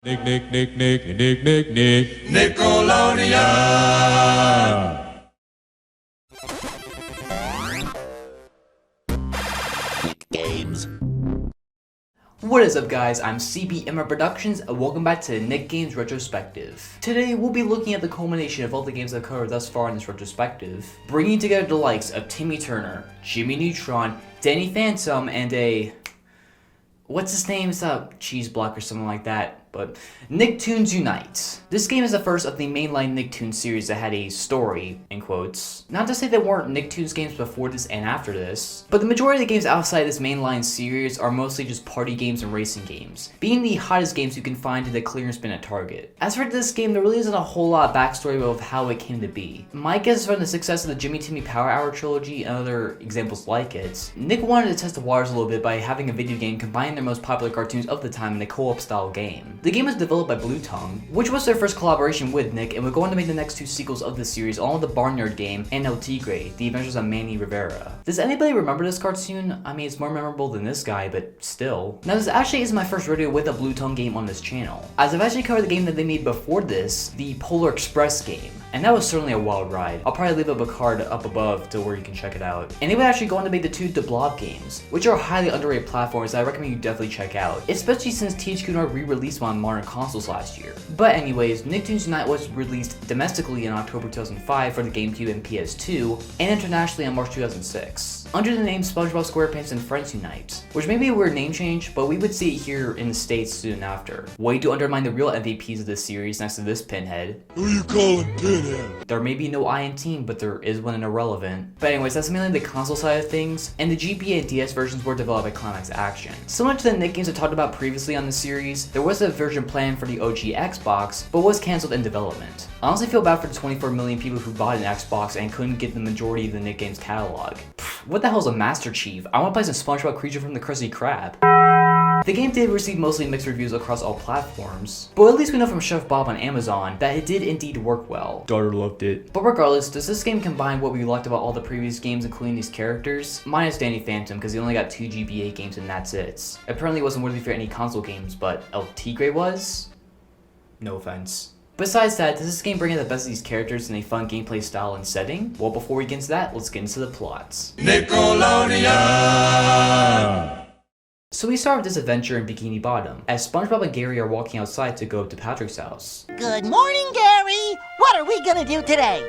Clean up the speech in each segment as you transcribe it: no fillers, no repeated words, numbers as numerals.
Nickelodeon. Games. What is up, guys? I'm CBMF Productions and welcome back to the Nick Games Retrospective. Today we'll be looking at the culmination of all the games I've covered thus far in this retrospective, bringing together the likes of Timmy Turner, Jimmy Neutron, Danny Phantom, and what's his name? It's Cheese Block or something like that. But Nicktoons Unite. This game is the first of the mainline Nicktoons series that had a story, in quotes. Not to say there weren't Nicktoons games before this and after this, but the majority of the games outside this mainline series are mostly just party games and racing games, being the hottest games you can find in the clearance bin at Target. As for this game, there really isn't a whole lot of backstory of how it came to be. My guess is from the success of the Jimmy Timmy Power Hour trilogy and other examples like it, Nick wanted to test the waters a little bit by having a video game combining their most popular cartoons of the time in a co-op style game. The game was developed by Blue Tongue, which was their first collaboration with Nick, and would go on to make the next two sequels of this series, along with the Barnyard game and El Tigre, The Adventures of Manny Rivera. Does anybody remember this cartoon? I mean, it's more memorable than this guy, but still. Now, this actually is my first rodeo with a Blue Tongue game on this channel, as I've actually covered the game that they made before this, the Polar Express game, and that was certainly a wild ride. I'll probably leave up a card up above to where you can check it out. And they would actually go on to make the two The Blob games, which are highly underrated platforms that I recommend you definitely check out, especially since THQ re-released one on modern consoles last year. But anyways, Nicktoons Unite was released domestically in October 2005 for the GameCube and PS2, and internationally in March 2006, under the name SpongeBob SquarePants and Friends Unite, which may be a weird name change, but we would see it here in the States soon after. Way to undermine the real MVPs of this series next to this pinhead. Who you calling Pinhead? There may be no I in team, but there is one in irrelevant. But anyways, that's mainly the console side of things, and the GBA and DS versions were developed by Climax Action. Similar to the Nick games I talked about previously on the series, there was a version planned for the OG Xbox, but was cancelled in development. I honestly feel bad for the 24 million people who bought an Xbox and couldn't get the majority of the Nick games catalog. What the hell is a Master Chief? I want to play some SpongeBob Creature from the Krusty Krab. The game did receive mostly mixed reviews across all platforms, but at least we know from Chef Bob on Amazon that it did indeed work well. Daughter loved it. But regardless, does this game combine what we liked about all the previous games, including these characters? Minus Danny Phantom, because he only got 2 GBA games and that's it. Apparently it wasn't worthy for any console games, but El Tigre was? No offense. Besides that, does this game bring out the best of these characters in a fun gameplay style and setting? Well, before we get into that, let's get into the plots. Nickelodeon. So we start with this adventure in Bikini Bottom, as SpongeBob and Gary are walking outside to go up to Patrick's house. Good morning, Gary. What are we gonna do today?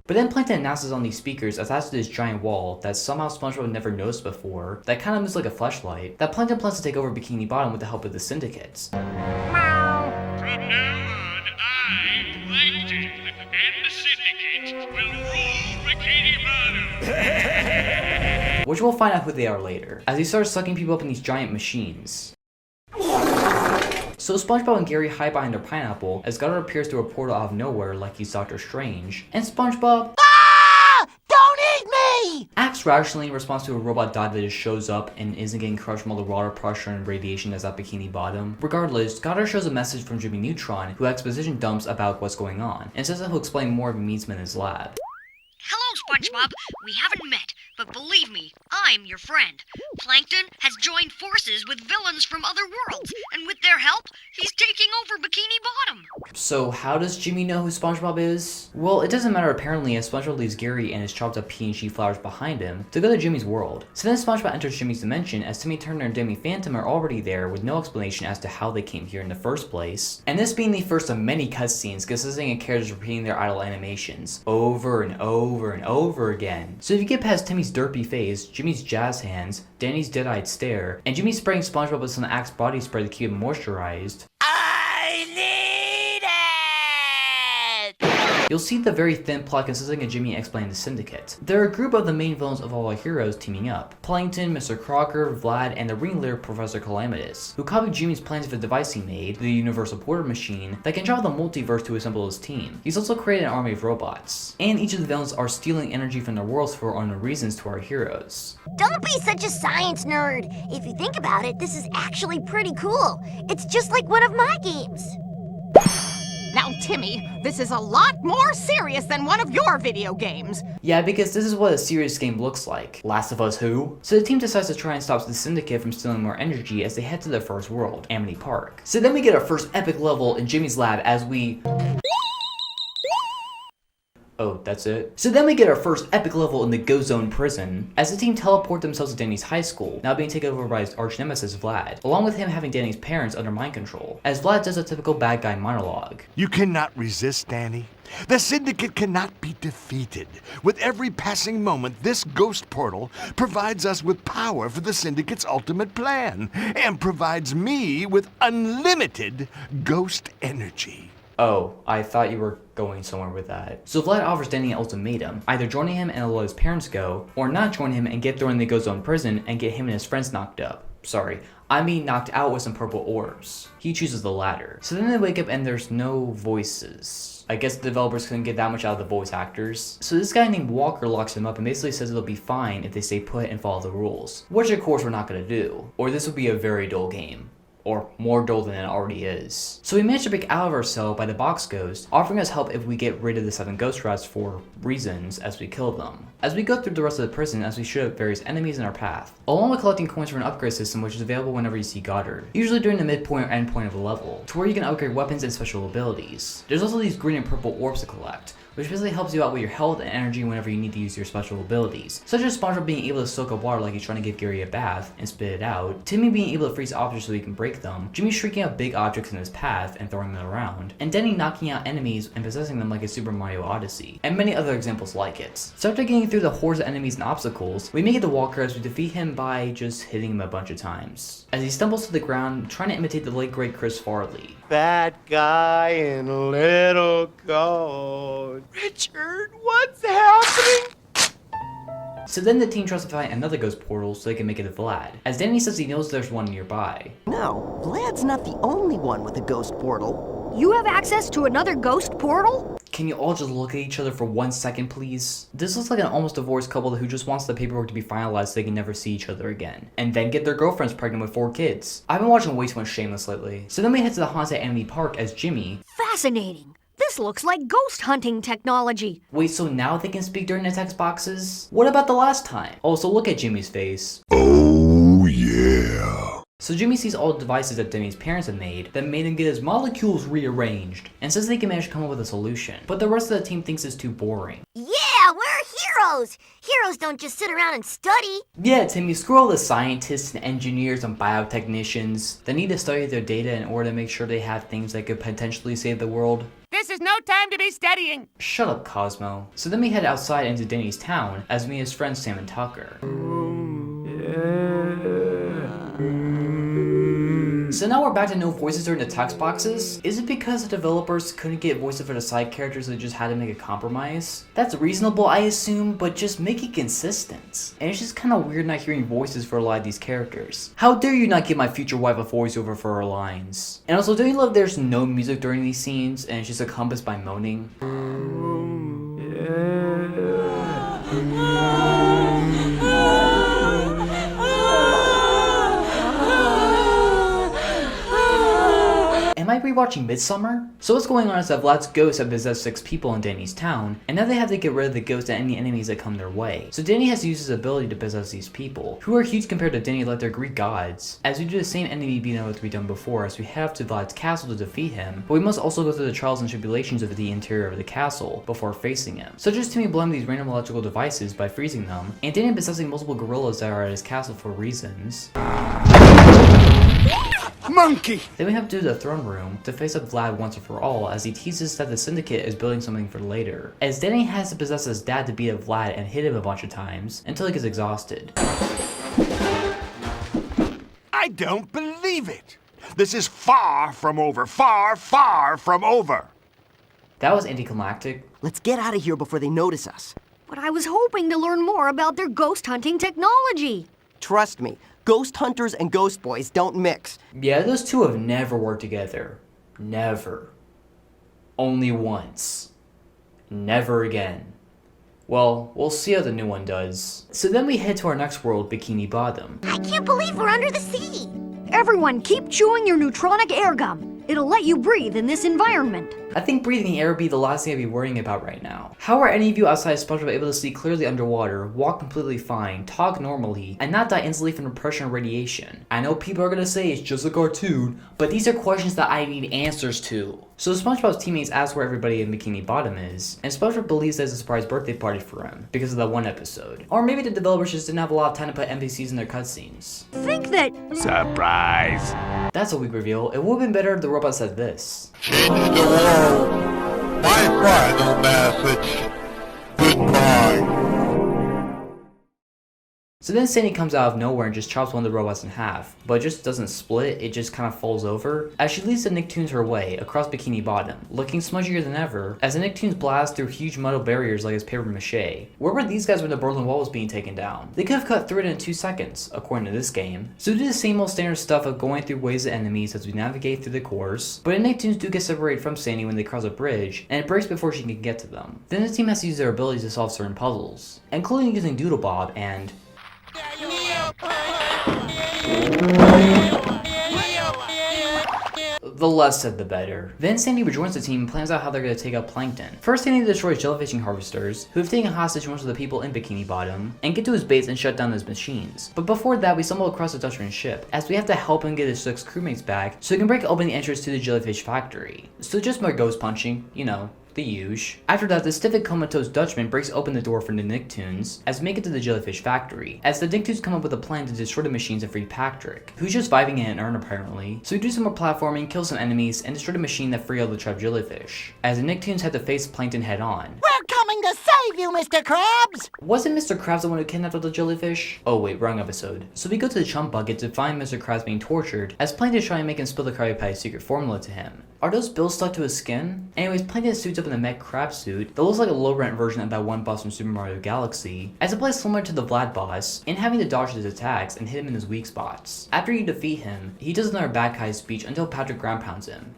But then Plankton announces on these speakers attached to this giant wall that somehow SpongeBob never noticed before, that kind of moves like a fleshlight, that Plankton plans to take over Bikini Bottom with the help of the syndicates. From now on, I, Plankton, and the Syndicate will rule Bikini Bottom. Which we'll find out who they are later, as he starts sucking people up in these giant machines. So SpongeBob and Gary hide behind their pineapple as Goddard appears through a portal out of nowhere like he's Doctor Strange, and SpongeBob Don't eat me! acts rationally in response to a robot dog that just shows up and isn't getting crushed from all the water pressure and radiation that's at Bikini Bottom. Regardless, Goddard shows a message from Jimmy Neutron, who exposition dumps about what's going on, and says that he'll explain more if he meets him in his lab. Hello, SpongeBob. We haven't met, but believe me, I'm your friend. Plankton has joined forces with villains from other worlds, and with their help, he's taking over Bikini Bottom. So how does Jimmy know who SpongeBob is? Well, it doesn't matter apparently, as SpongeBob leaves Gary and his chopped up PNG flowers behind him to go to Jimmy's world. So then SpongeBob enters Jimmy's dimension as Timmy Turner and Danny Phantom are already there with no explanation as to how they came here in the first place. And this being the first of many cutscenes consisting of characters repeating their idle animations over and over and over again. So if you get past Timmy's derpy face, Jimmy's jazz hands, Danny's dead-eyed stare, and Jimmy spraying SpongeBob with some Axe body spray to keep him moisturized, I need it! you'll see the very thin plot consisting of Jimmy explaining the Syndicate. They're a group of the main villains of all our heroes teaming up. Plankton, Mr. Crocker, Vlad, and the ringleader Professor Calamitous, who copied Jimmy's plans of a device he made, the Universal Porter Machine, that can travel the multiverse to assemble his team. He's also created an army of robots. And each of the villains are stealing energy from their worlds for unknown reasons to our heroes. Don't be such a science nerd. If you think about it, this is actually pretty cool. It's just like one of my games. Now, Timmy, this is a lot more serious than one of your video games. Yeah, because this is what a serious game looks like. Last of Us Who? So the team decides to try and stop the Syndicate from stealing more energy as they head to their first world, Amity Park. So then we get our first epic level in Jimmy's lab as we... Oh, that's it? So then we get our first epic level in the Ghost Zone prison, as the team teleport themselves to Danny's high school, now being taken over by his arch nemesis Vlad, along with him having Danny's parents under mind control, as Vlad does a typical bad guy monologue. You cannot resist, Danny. The Syndicate cannot be defeated. With every passing moment, this ghost portal provides us with power for the Syndicate's ultimate plan, and provides me with unlimited ghost energy. Oh, I thought you were going somewhere with that. So Vlad offers Danny an ultimatum, either joining him and let his parents go, or not join him and get thrown in the Ghost Zone prison and get him and his friends knocked up. Sorry, I mean knocked out with some purple orbs. He chooses the latter. So then they wake up and there's no voices. I guess the developers couldn't get that much out of the voice actors. So this guy named Walker locks him up and basically says it'll be fine if they stay put and follow the rules. Which of course we're not gonna do, or this would be a very dull game. Or more dull than it already is. So we manage to break out of our cell by the box ghost, offering us help if we get rid of the 7 ghost rats for reasons as we kill them. As we go through the rest of the prison as we shoot up various enemies in our path, along with collecting coins for an upgrade system which is available whenever you see Goddard, usually during the midpoint or end point of a level, to where you can upgrade weapons and special abilities. There's also these green and purple orbs to collect, which basically helps you out with your health and energy whenever you need to use your special abilities, such as SpongeBob being able to soak up water like he's trying to give Gary a bath and spit it out, Timmy being able to freeze objects so he can break them, Jimmy shrieking out big objects in his path and throwing them around, and Denny knocking out enemies and possessing them like a Super Mario Odyssey, and many other examples like it. So after getting through the hordes of enemies and obstacles, we make it to Walker as we defeat him by just hitting him a bunch of times, as he stumbles to the ground trying to imitate the late great Chris Farley. Bad guy in little gold. Richard, what's happening? So then the team tries to find another ghost portal so they can make it to Vlad, as Danny says he knows there's one nearby. No, Vlad's not the only one with a ghost portal. You have access to another ghost portal? Can you all just look at each other for 1 second, please? This looks like an almost divorced couple who just wants the paperwork to be finalized so they can never see each other again, and then get their girlfriends pregnant with 4 kids. I've been watching way too much Shameless lately. So then we head to the haunted Amity Park as Jimmy. Fascinating. This looks like ghost hunting technology. Wait, so now they can speak during the text boxes? What about the last time? Also, look at Jimmy's face. Oh, yeah. So Jimmy sees all the devices that Danny's parents have made that made him get his molecules rearranged, and says they can manage to come up with a solution, but the rest of the team thinks it's too boring. Yeah, we're heroes. Heroes don't just sit around and study. Yeah, Timmy, screw all the scientists and engineers and biotechnicians that need to study their data in order to make sure they have things that could potentially save the world. This is no time to be studying. Shut up, Cosmo. So then we head outside into Danny's town as meet his friends Sam and Tucker. So now we're back to no voices during the text boxes? Is it because the developers couldn't get voices for the side characters so they just had to make a compromise? That's reasonable, I assume, but just make it consistent. And it's just kind of weird not hearing voices for a lot of these characters. How dare you not give my future wife a voiceover for her lines? And also, don't you love there's no music during these scenes and it's just encompassed by moaning? Am I rewatching Midsummer? So what's going on is that Vlad's ghosts have possessed 6 people in Danny's town, and now they have to get rid of the ghosts and any enemies that come their way. So Danny has to use his ability to possess these people, who are huge compared to Danny like they're Greek gods, as we do the same enemy being able to be done before as we head up to Vlad's castle to defeat him, but we must also go through the trials and tribulations of the interior of the castle before facing him. Such as Timmy blowing these random electrical devices by freezing them, and Danny possessing multiple gorillas that are at his castle for reasons. Monkey! Then we have to do the throne room to face up Vlad once and for all as he teases that the Syndicate is building something for later, as Danny has to possess his dad to beat up Vlad and hit him a bunch of times until he gets exhausted. I don't believe it. This is far from over. Far, far from over. That was anticlimactic. Let's get out of here before they notice us. But I was hoping to learn more about their ghost hunting technology. Trust me, ghost hunters and ghost boys don't mix. Yeah, those two have never worked together. Never. Only once. Never again. Well, we'll see how the new one does. So then we head to our next world, Bikini Bottom. I can't believe we're under the sea. Everyone keep chewing your neutronic air gum. It'll let you breathe in this environment. I think breathing air would be the last thing I'd be worrying about right now. How are any of you outside SpongeBob able to see clearly underwater, walk completely fine, talk normally, and not die instantly from depression or radiation? I know people are gonna say it's just a cartoon, but these are questions that I need answers to. So SpongeBob's teammates ask where everybody in Bikini Bottom is, and SpongeBob believes there's a surprise birthday party for him because of that one episode. Or maybe the developers just didn't have a lot of time to put NPCs in their cutscenes. Think that. Surprise! That's a weak reveal. It would have been better if the robot said this. Change the world. My final message. Goodbye. So then Sandy comes out of nowhere and just chops one of the robots in half, but it just doesn't split, it just kind of falls over, as she leads the Nicktoons her way across Bikini Bottom, looking smudgier than ever, as the Nicktoons blast through huge metal barriers like it's paper mache. Where were these guys when the Berlin Wall was being taken down? They could have cut through it in 2 seconds, according to this game. So we do the same old standard stuff of going through waves of enemies as we navigate through the course, but the Nicktoons do get separated from Sandy when they cross a bridge, and it breaks before she can get to them. Then the team has to use their abilities to solve certain puzzles, including using Doodle Bob and the less said the better. Then Sandy rejoins the team and plans out how they're going to take out Plankton. First, Sandy destroys jellyfishing harvesters, who have taken hostage most of the people in Bikini Bottom, and get to his base and shut down his machines. But before that, we stumble across the Dutchman's ship, as we have to help him get his 6 crewmates back so he can break open the entrance to the jellyfish factory. So just more ghost punching, you know, the huge. After that, the stiff and comatose Dutchman breaks open the door for the Nicktoons as we make it to the jellyfish factory, as the Nicktoons come up with a plan to destroy the machines and free Patrick, who's just vibing in an urn apparently. So we do some more platforming, kill some enemies, and destroy the machine that free all the trapped jellyfish, as the Nicktoons have to face Plankton head on. We're coming to save you, Mr. Krabs! Wasn't Mr. Krabs the one who kidnapped all the jellyfish? Oh wait, wrong episode. So we go to the chump bucket to find Mr. Krabs being tortured, as Plankton is trying to make him spill the Krabby Patty's secret formula to him. Are those bills stuck to his skin? Anyways, Plankton suits up in a mech crab suit that looks like a low-rent version of that one boss from Super Mario Galaxy, as it plays similar to the Vlad boss, in having to dodge his attacks and hit him in his weak spots. After you defeat him, he does another bad guy speech until Patrick ground pounds him.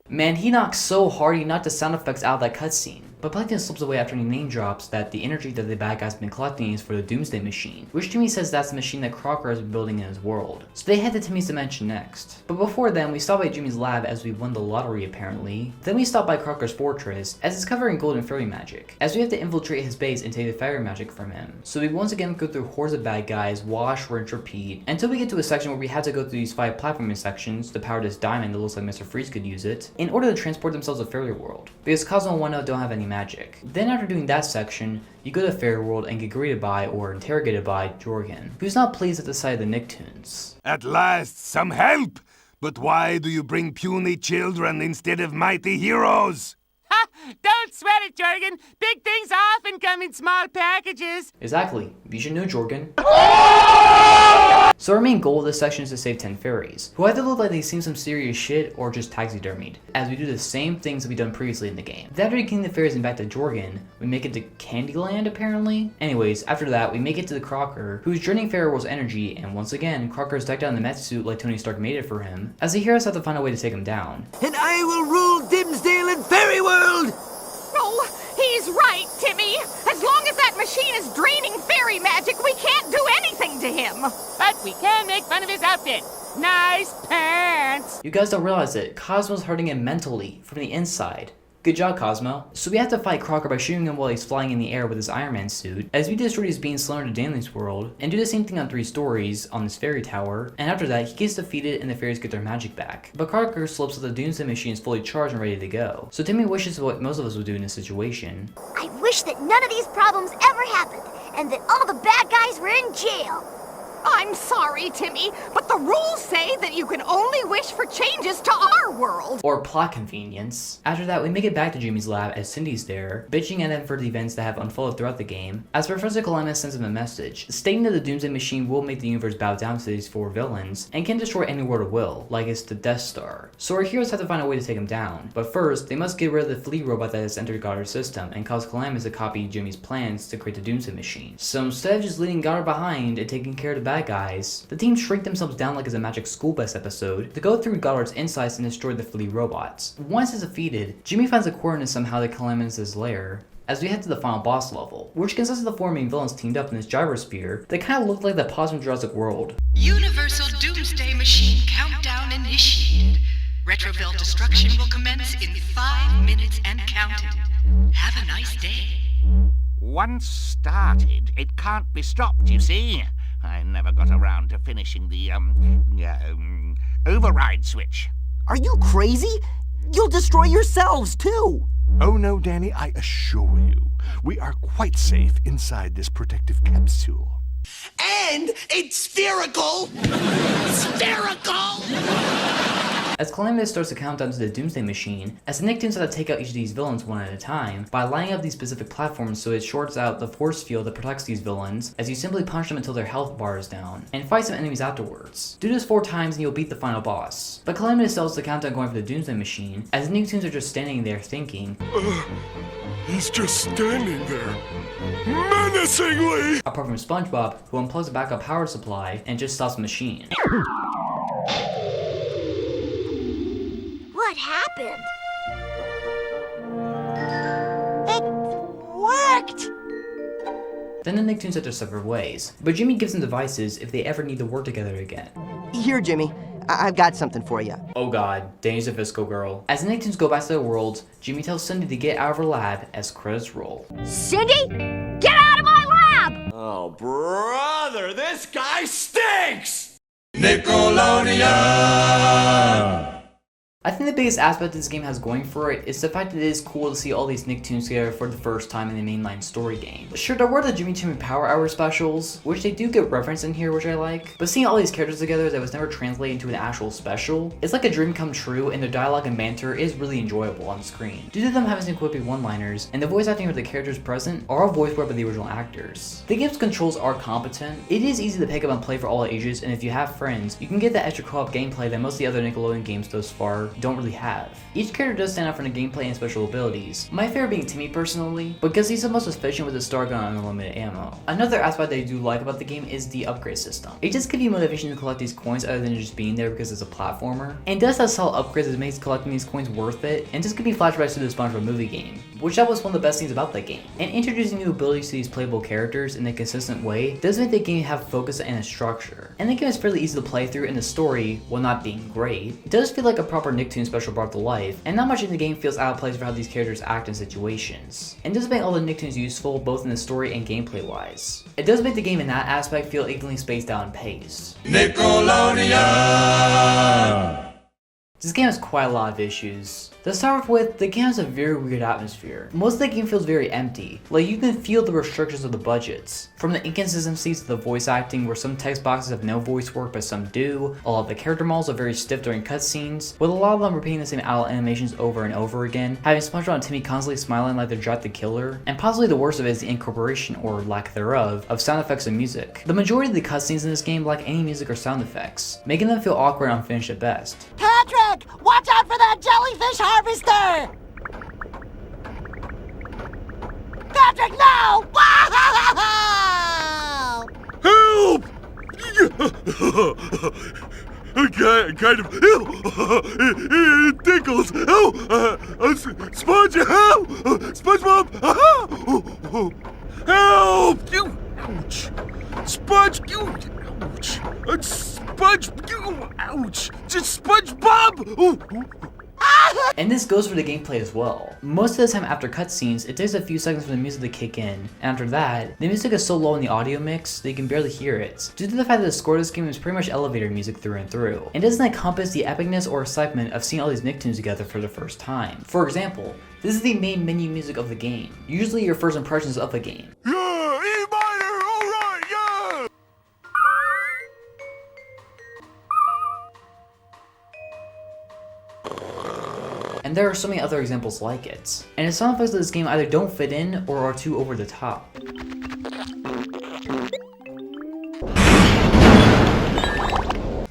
Man, he knocks so hard he knocked the sound effects out of that cutscene. But Plankton slips away after he name drops that the energy that the bad guy's been collecting is for the Doomsday Machine, which Timmy says that's the machine that Crocker has been building in his world. So they head to Timmy's dimension next. But before then, we stop by Jimmy's lab as we won the lottery apparently. Then we stop by Crocker's fortress as it's covered in golden fairy magic, as we have to infiltrate his base and take the fairy magic from him. So we once again go through hordes of bad guys, wash, rinse, repeat, until we get to a section where we have to go through these 5 platforming sections to power this diamond that looks like Mr. Freeze could use it, in order to transport themselves to Fairy World, because Cosmo and 1-0 don't have any magic. Then after doing that section, you go to Fairy World and get greeted by, or interrogated by, Jorgen, who's not pleased at the sight of the Nicktoons. At last, some help! But why do you bring puny children instead of mighty heroes? Ha! Don't sweat it, Jorgen. Big things often come in small packages. Exactly. You should know, Jorgen. So our main goal of this section is to save 10 fairies, who either look like they've seen some serious shit or just taxidermied, as we do the same things that we've done previously in the game. Then after getting the fairies and back to Jorgen, we make it to Candyland apparently? Anyways, after that, we make it to the Crocker, who's draining Fairy World's energy, and once again, Crocker is decked out in the Met suit like Tony Stark made it for him, as the heroes have to find a way to take him down. And I will rule Dimsdale and Fairy World! No, he's right, Timmy. As long as that machine is draining fairy magic, we can't do anything to him. But we can make fun of his outfit. Nice pants. You guys don't realize it, Cosmo's hurting him mentally, from the inside. Good job, Cosmo. So we have to fight Crocker by shooting him while he's flying in the air with his Iron Man suit, as we destroy his being slender to Danley's world, and do the same thing on 3 stories on this fairy tower, and after that, he gets defeated and the fairies get their magic back. But Crocker slips that the Doomsday Machine is fully charged and ready to go. So Timmy wishes what most of us would do in this situation. I wish that none of these problems ever happened, and that all the bad guys were in jail. I'm sorry, Timmy, but the rules say that you can only wish for changes to our world. Or plot convenience. After that, we make it back to Jimmy's lab as Cindy's there, bitching at him for the events that have unfolded throughout the game, as Professor Calamus sends him a message, stating that the Doomsday Machine will make the universe bow down to these 4 villains, and can destroy any world at will, like it's the Death Star. So our heroes have to find a way to take him down, but first, they must get rid of the flea robot that has entered Goddard's system, and cause Calamus to copy Jimmy's plans to create the Doomsday Machine. So instead of just leaving Goddard behind and taking care of the bad guys, the team shrink themselves down like it's a Magic School Bus episode to go through Goddard's insights and destroy the flea robots. Once it's defeated, Jimmy finds the coordinates somehow to Calamus' lair, as we head to the final boss level, which consists of the 4 main villains teamed up in this gyrosphere that kind of looked like the pods from Jurassic World. Universal Doom Doomsday Machine countdown initiated. Retroville destruction will commence in 5 minutes and counting. Have a nice day. Once started, it can't be stopped, you see. I never got around to finishing the, override switch. Are you crazy? You'll destroy yourselves, too! Oh no, Danny, I assure you, we are quite safe inside this protective capsule. And it's spherical! Spherical! As Calamitous starts to count down to the Doomsday Machine, as the Nicktoons have to take out each of these villains one at a time by lining up these specific platforms so it shorts out the force field that protects these villains, as you simply punch them until their health bar is down, and fight some enemies afterwards. Do this 4 times and you'll beat the final boss. But Calamitous tells the countdown going for the Doomsday Machine, as the Nicktoons are just standing there thinking, He's just standing there, menacingly! Apart from SpongeBob, who unplugs a backup power supply and just stops the machine. What happened? It worked! Then the Nicktoons set their separate ways, but Jimmy gives them devices if they ever need to work together again. Here, Jimmy. I've got something for you. Oh god, Danny's a Visco girl. As the Nicktoons go back to their worlds, Jimmy tells Cindy to get out of her lab as credits roll. Cindy, get out of my lab! Oh, brother, this guy stinks! Nickelodeon! I think the biggest aspect this game has going for it is the fact that it is cool to see all these Nicktoons together for the first time in the mainline story game. Sure, there were the Jimmy Timmy Power Hour specials, which they do get referenced in here, which I like, but seeing all these characters together that was never translated into an actual special, it's like a dream come true, and their dialogue and banter is really enjoyable on screen. Due to them having some quippy one-liners, and the voice acting of the characters present are all voiced by the original actors. The game's controls are competent, it is easy to pick up and play for all ages, and if you have friends, you can get that extra co-op gameplay that most of the other Nickelodeon games thus far don't really have. Each character does stand out for the gameplay and special abilities, my favorite being Timmy personally, because he's the most efficient with his star gun and unlimited ammo. Another aspect that I do like about the game is the upgrade system. It just gives you motivation to collect these coins other than just being there because it's a platformer, and does have solid upgrades that makes collecting these coins worth it, and just give me flashbacks to the SpongeBob movie game, which that was one of the best things about that game. And introducing new abilities to these playable characters in a consistent way does make the game have focus and a structure. And the game is fairly easy to play through, and the story, while not being great, it does feel like a proper Nicktoons special brought to life, and not much in the game feels out of place for how these characters act in situations. And does make all the Nicktoons useful both in the story and gameplay wise. It does make the game in that aspect feel equally spaced out and paced. Nickelodeon! This game has quite a lot of issues. To start off with, the game has a very weird atmosphere. Most of the game feels very empty, like you can feel the restrictions of the budgets. From the inconsistencies to the voice acting, where some text boxes have no voice work but some do, a lot of the character models are very stiff during cutscenes, with a lot of them repeating the same adult animations over and over again, having SpongeBob and Timmy constantly smiling like they're Jack the Killer, and possibly the worst of it is the incorporation, or lack thereof, of sound effects and music. The majority of the cutscenes in this game lack any music or sound effects, making them feel awkward and unfinished at best. Patrick, watch out for that jellyfish harvester! Patrick, no! Wow! Help! Kind of. It tickles. Oh, Sponge, help! SpongeBob! Help! You, ouch! Sponge, you, ouch! Sponge, you, ouch! Just SpongeBob! And this goes for the gameplay as well. Most of the time after cutscenes, it takes a few seconds for the music to kick in, and after that, the music is so low in the audio mix that you can barely hear it, due to the fact that the score of this game is pretty much elevator music through and through, and doesn't encompass the epicness or excitement of seeing all these Nicktoons together for the first time. For example, this is the main menu music of the game, usually your first impressions of the game. Yeah, E minor, alright, yeah! And there are so many other examples like it. And the sound effects of this game either don't fit in or are too over the top.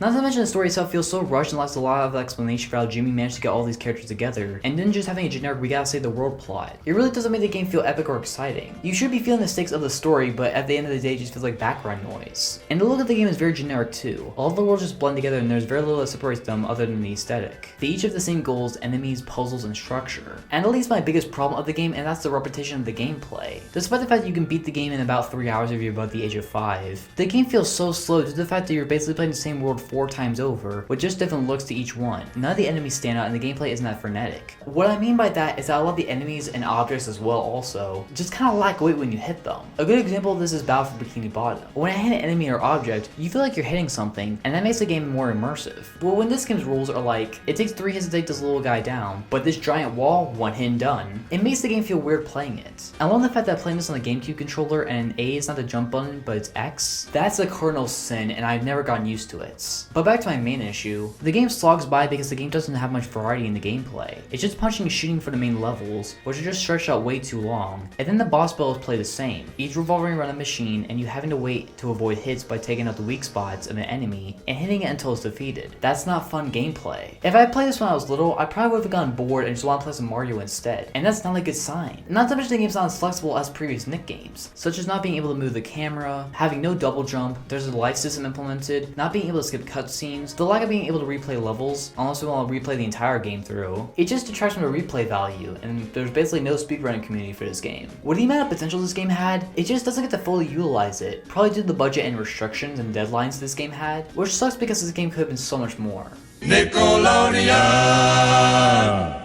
Not to mention the story itself feels so rushed and lacks a lot of explanation for how Jimmy managed to get all these characters together, and then just having a generic we gotta save the world plot. It really doesn't make the game feel epic or exciting. You should be feeling the stakes of the story, but at the end of the day it just feels like background noise. And the look of the game is very generic too. All of the worlds just blend together and there's very little that separates them other than the aesthetic. They each have the same goals, enemies, puzzles, and structure. And at least my biggest problem of the game, and that's the repetition of the gameplay. Despite the fact that you can beat the game in about 3 hours if you're above the age of 5, the game feels so slow due to the fact that you're basically playing the same world 4 times over with just different looks to each one. None of the enemies stand out and the gameplay isn't that frenetic. What I mean by that is that a lot of the enemies and objects as well also just kind of lack weight when you hit them. A good example of this is Battle for Bikini Bottom. When I hit an enemy or object, you feel like you're hitting something and that makes the game more immersive. But when this game's rules are like, it takes 3 hits to take this little guy down, but this giant wall, 1 hit and done, it makes the game feel weird playing it. I love the fact that playing this on the GameCube controller and A is not the jump button but it's X, that's a cardinal sin and I've never gotten used to it. But back to my main issue, the game slogs by because the game doesn't have much variety in the gameplay. It's just punching and shooting for the main levels, which are just stretched out way too long, and then the boss battles play the same, each revolving around a machine and you having to wait to avoid hits by taking out the weak spots of an enemy and hitting it until it's defeated. That's not fun gameplay. If I played this when I was little, I probably would have gotten bored and just want to play some Mario instead, and that's not a good sign. Not to mention the game's not as flexible as previous Nick games, such as not being able to move the camera, having no double jump, there's a life system implemented, not being able to skip cutscenes, the lack of being able to replay levels, unless we want to replay the entire game through. It just detracts from the replay value, and there's basically no speedrunning community for this game. With the amount of potential this game had, it just doesn't get to fully utilize it, probably due to the budget and restrictions and deadlines this game had, which sucks because this game could have been so much more. Nickelodeon!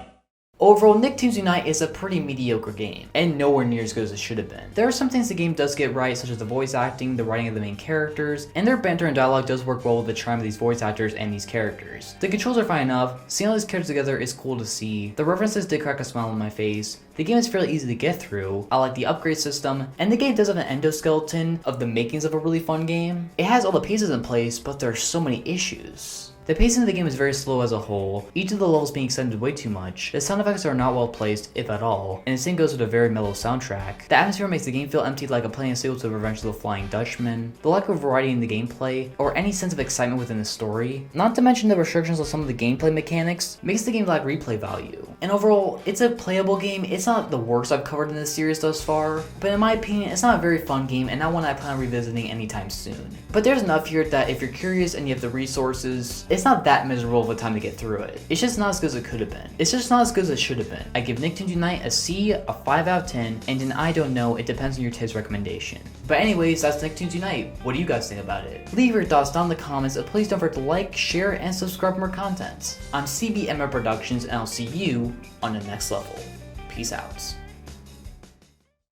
Overall, Nicktoons Unite is a pretty mediocre game, and nowhere near as good as it should have been. There are some things the game does get right, such as the voice acting, the writing of the main characters, and their banter and dialogue does work well with the charm of these voice actors and these characters. The controls are fine enough, seeing all these characters together is cool to see, the references did crack a smile on my face, the game is fairly easy to get through, I like the upgrade system, and the game does have an endoskeleton of the makings of a really fun game. It has all the pieces in place, but there are so many issues. The pacing of the game is very slow as a whole, each of the levels being extended way too much, the sound effects are not well placed, if at all, and the same goes with a very mellow soundtrack. The atmosphere makes the game feel empty like a playing a sequel to Revenge of the Flying Dutchman, the lack of variety in the gameplay, or any sense of excitement within the story, not to mention the restrictions of some of the gameplay mechanics, makes the game lack replay value. And overall, it's a playable game, it's not the worst I've covered in this series thus far, but in my opinion, it's not a very fun game and not one I plan on revisiting anytime soon. But there's enough here that if you're curious and you have the resources, it's not that miserable of a time to get through it. It's just not as good as it could have been. It's just not as good as it should have been. I give Nicktoons Unite a C, a 5 out of 10, and an I don't know, it depends on your taste recommendation. But anyways, that's Nicktoons Unite. What do you guys think about it? Leave your thoughts down in the comments, and please don't forget to like, share, and subscribe for more content. I'm CBMF Productions, and I'll see you on the next level. Peace out.